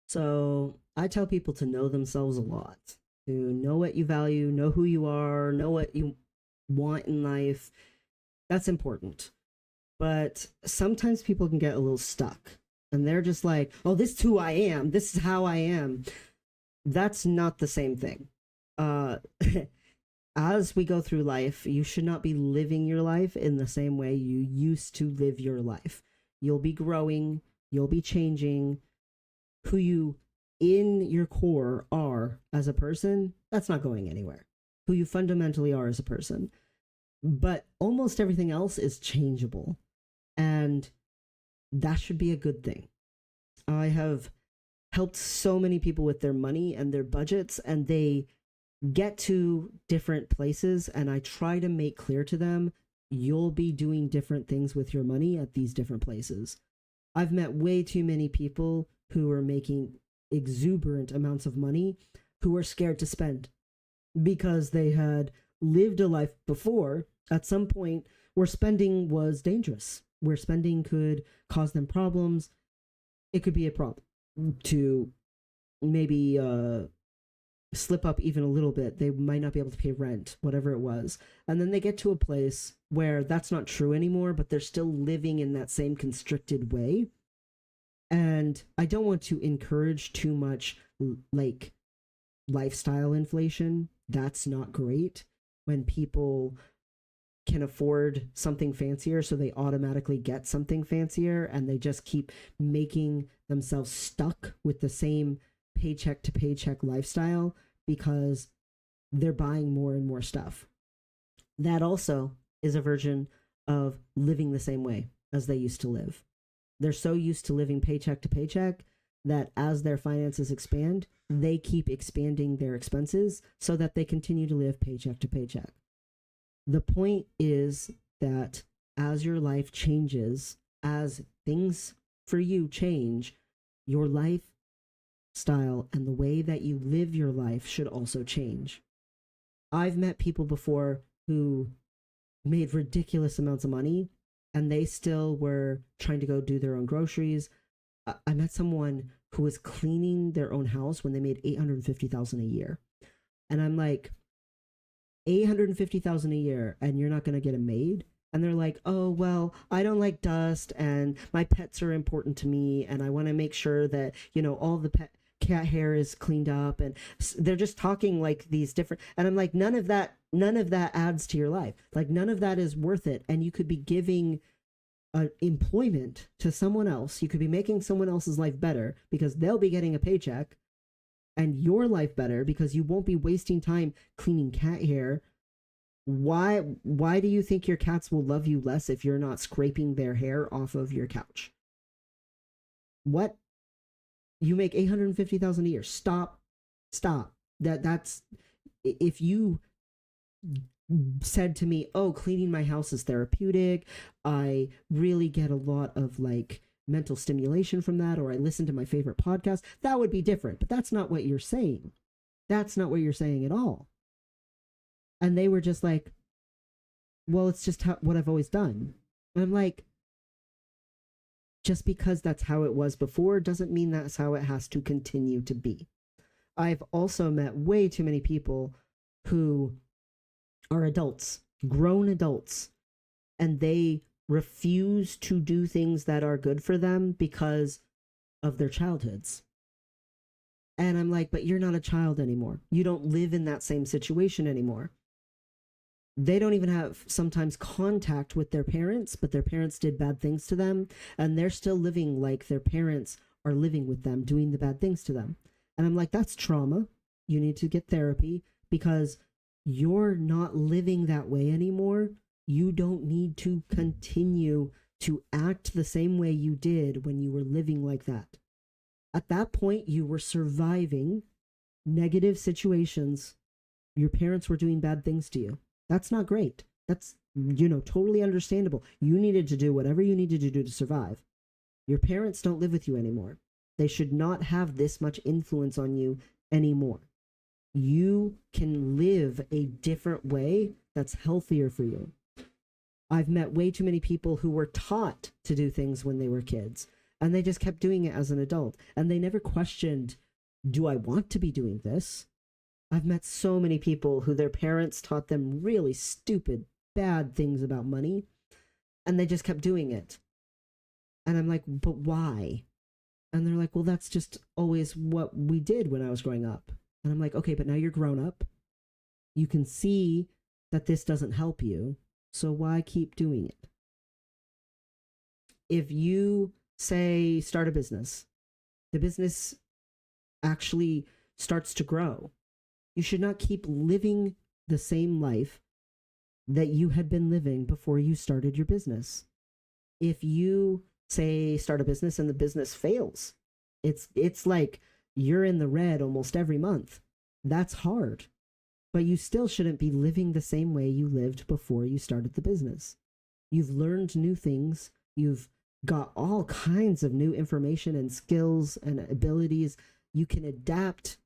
So I tell people to know themselves a lot, to know what you value, know who you are, know what you want in life. That's important. But sometimes people can get a little stuck and they're just like, oh, this is who I am. This is how I am. That's not the same thing. Uh, as we go through life, you should not be living your life in the same way you used to live your life. You'll be growing, you'll be changing. Who you in your core are as a person, that's not going anywhere. Who you fundamentally are as a person. But almost everything else is changeable. And that should be a good thing. I have helped so many people with their money and their budgets, and they get to different places, and I try to make clear to them you'll be doing different things with your money at these different places. I've met way too many people who are making exuberant amounts of money who are scared to spend because they had lived a life before at some point where spending was dangerous, where spending could cause them problems. It could be a problem to maybe slip up even a little bit. They might not be able to pay rent, whatever it was. And then they get to a place where that's not true anymore, but they're still living in that same constricted way. And I don't want to encourage too much like lifestyle inflation. That's not great when people can afford something fancier, so they automatically get something fancier and they just keep making themselves stuck with the same paycheck to paycheck lifestyle because they're buying more and more stuff. That also is a version of living the same way as they used to live. They're so used to living paycheck to paycheck that as their finances expand, they keep expanding their expenses so that they continue to live paycheck to paycheck. The point is that as your life changes, as things for you change, your lifestyle and the way that you live your life should also change. I've met people before who made ridiculous amounts of money and they still were trying to go do their own groceries. I met someone who was cleaning their own house when they made $850,000 a year. And I'm like, 850,000 a year and you're not going to get a maid? And they're like, oh, well, I don't like dust and my pets are important to me and I want to make sure that, all the cat hair is cleaned up. And they're just talking like these different, and I'm like, none of that adds to your life. Like none of that is worth it. And you could be giving employment to someone else. You could be making someone else's life better because they'll be getting a paycheck, and your life better because you won't be wasting time cleaning cat hair. Why do you think your cats will love you less if you're not scraping their hair off of your couch? What? You make 850,000 a year. Stop. That's if you said to me, "Oh, cleaning my house is therapeutic. I really get a lot of like mental stimulation from that, or I listen to my favorite podcast," that would be different. But that's not what you're saying. That's not what you're saying at all. And they were just like, well, it's just what I've always done. And I'm like, just because that's how it was before doesn't mean that's how it has to continue to be. I've also met way too many people who are adults, grown adults, and they refuse to do things that are good for them because of their childhoods. And I'm like, but you're not a child anymore. You don't live in that same situation anymore. They don't even have sometimes contact with their parents, but their parents did bad things to them, and they're still living like their parents are living with them, doing the bad things to them. And I'm like, that's trauma. You need to get therapy because you're not living that way anymore. You don't need to continue to act the same way you did when you were living like that. At that point, you were surviving negative situations. Your parents were doing bad things to you. That's not great. That's, totally understandable. You needed to do whatever you needed to do to survive. Your parents don't live with you anymore. They should not have this much influence on you anymore. You can live a different way that's healthier for you. I've met way too many people who were taught to do things when they were kids. And they just kept doing it as an adult. And they never questioned, do I want to be doing this? I've met so many people who their parents taught them really stupid, bad things about money, and they just kept doing it. And I'm like, but why? And they're like, well, that's just always what we did when I was growing up. And I'm like, okay, but now you're grown up. You can see that this doesn't help you. So why keep doing it? If you say start a business, the business actually starts to grow. You should not keep living the same life that you had been living before you started your business. If you say start a business and the business fails, it's like you're in the red almost every month. That's hard. But you still shouldn't be living the same way you lived before you started the business. You've learned new things. You've got all kinds of new information and skills and abilities. You can adapt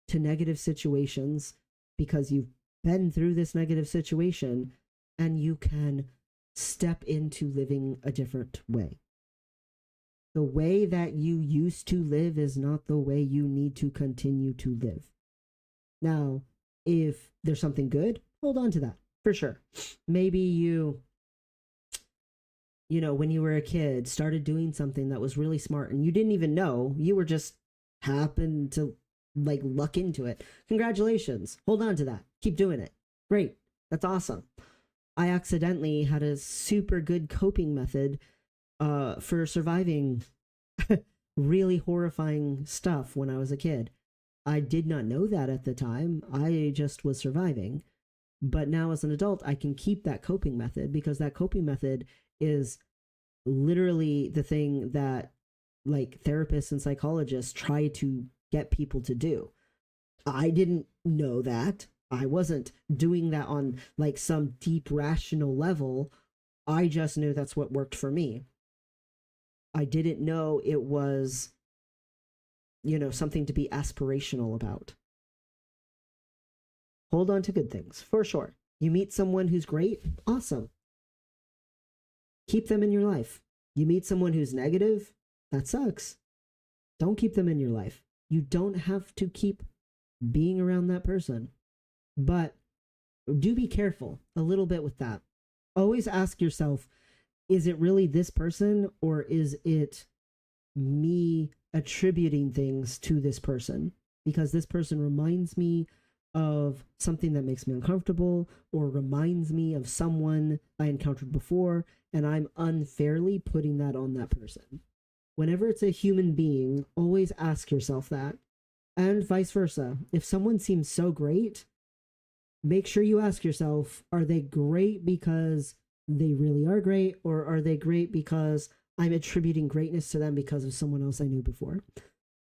to negative situations because you've been through this negative situation, and you can step into living a different way. The way that you used to live is not the way you need to continue to live. Now, if there's something good, hold on to that for sure. Maybe you know, when you were a kid, started doing something that was really smart and you didn't even know, you were just happened to like luck into it. Congratulations. Hold on to that. Keep doing it. Great. That's awesome. I accidentally had a super good coping method for surviving really horrifying stuff when I was a kid. I did not know that at the time. I just was surviving. But now as an adult, I can keep that coping method because that coping method is literally the thing that like therapists and psychologists try to get people to do. I didn't know that. I wasn't doing that on like some deep rational level. I just knew that's what worked for me. I didn't know it was, you know, something to be aspirational about. Hold on to good things, for sure. You meet someone who's great, awesome. Keep them in your life. You meet someone who's negative, that sucks. Don't keep them in your life. You don't have to keep being around that person. But do be careful a little bit with that. Always ask yourself, is it really this person or is it me attributing things to this person? Because this person reminds me of something that makes me uncomfortable or reminds me of someone I encountered before, and I'm unfairly putting that on that person. Whenever it's a human being, always ask yourself that. And vice versa. If someone seems so great, make sure you ask yourself, are they great because they really are great, or are they great because I'm attributing greatness to them because of someone else I knew before?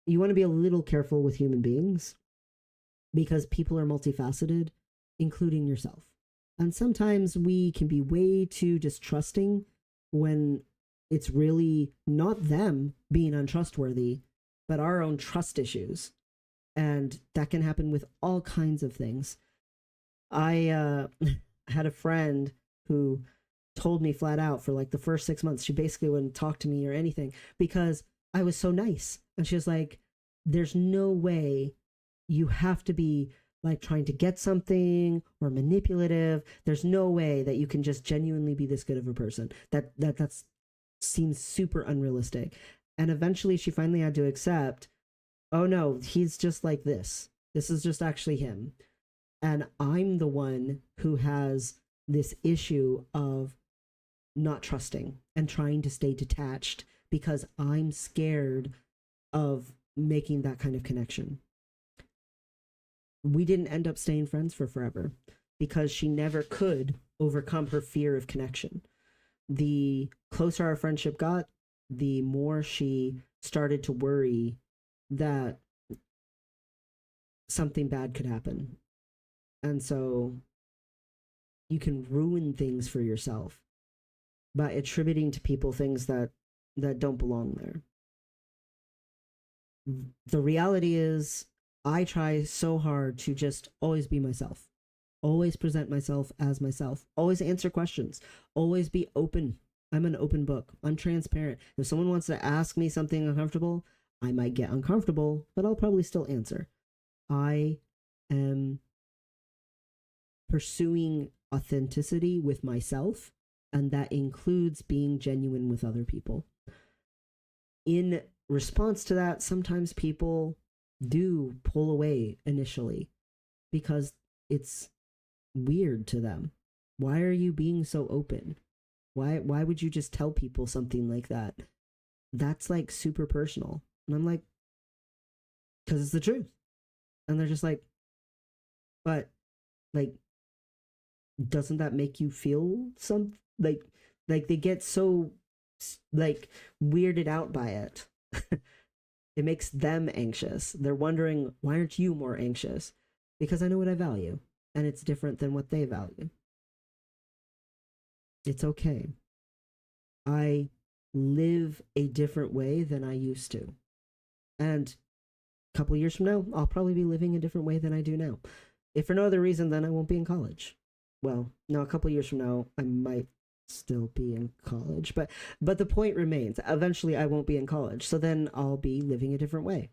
You want to be a little careful with human beings because people are multifaceted, including yourself. And sometimes we can be way too distrusting when it's really not them being untrustworthy, but our own trust issues. And that can happen with all kinds of things. I had a friend who told me flat out for like the first 6 months, she basically wouldn't talk to me or anything because I was so nice. And she was like, there's no way you have to be like trying to get something or manipulative. There's no way that you can just genuinely be this good of a person. That's seems super unrealistic. And eventually she finally had to accept, oh no, he's just like this. This is just actually him. And I'm the one who has this issue of not trusting and trying to stay detached because I'm scared of making that kind of connection. We didn't end up staying friends for forever because she never could overcome her fear of connection. The closer our friendship got, the more she started to worry that something bad could happen. And so you can ruin things for yourself by attributing to people things that don't belong there. The reality is I try so hard to just always be myself, always present myself as myself, always answer questions, always be open I'm an open book. I'm transparent. If someone wants to ask me something uncomfortable, I might get uncomfortable, but I'll probably still answer. I am pursuing authenticity with myself, and that includes being genuine with other people. In response to that, sometimes people do pull away initially because it's weird to them. Why are you being so open? Why would you just tell people something like that? That's like super personal. And I'm like, because it's the truth. And they're just like, but like, doesn't that make you feel some like they get so like weirded out by it? It makes them anxious. They're wondering, why aren't you more anxious? Because I know what I value, and it's different than what they value. It's okay. I live a different way than I used to. And a couple years from now, I'll probably be living a different way than I do now. If for no other reason, then I won't be in college. Well, no, a couple years from now, I might still be in college, but the point remains. Eventually, I won't be in college, so then I'll be living a different way.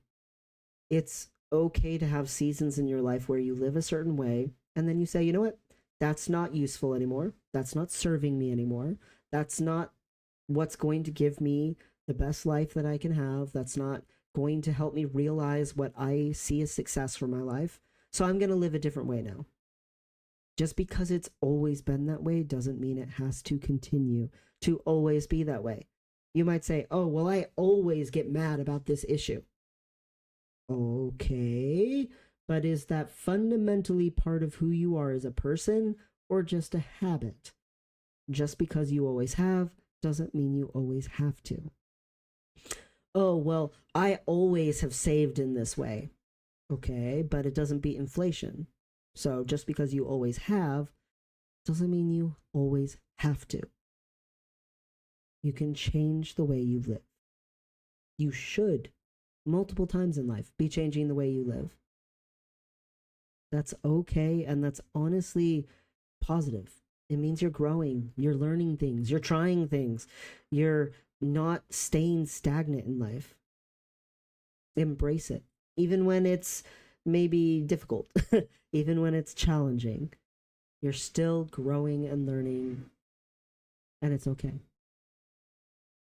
It's okay to have seasons in your life where you live a certain way, and then you say, you know what? That's not useful anymore. That's not serving me anymore. That's not what's going to give me the best life that I can have. That's not going to help me realize what I see as success for my life. So I'm going to live a different way now. Just because it's always been that way doesn't mean it has to continue to always be that way. You might say, oh, well, I always get mad about this issue. Okay, but is that fundamentally part of who you are as a person or just a habit? Just because you always have doesn't mean you always have to. Oh, well, I always have saved in this way. Okay, but it doesn't beat inflation. So just because you always have doesn't mean you always have to. You can change the way you live. You should, multiple times in life, be changing the way you live. That's okay, and that's honestly positive. It means you're growing, you're learning things, you're trying things, you're not staying stagnant in life. Embrace it, even when it's maybe difficult, even when it's challenging. You're still growing and learning, and it's okay.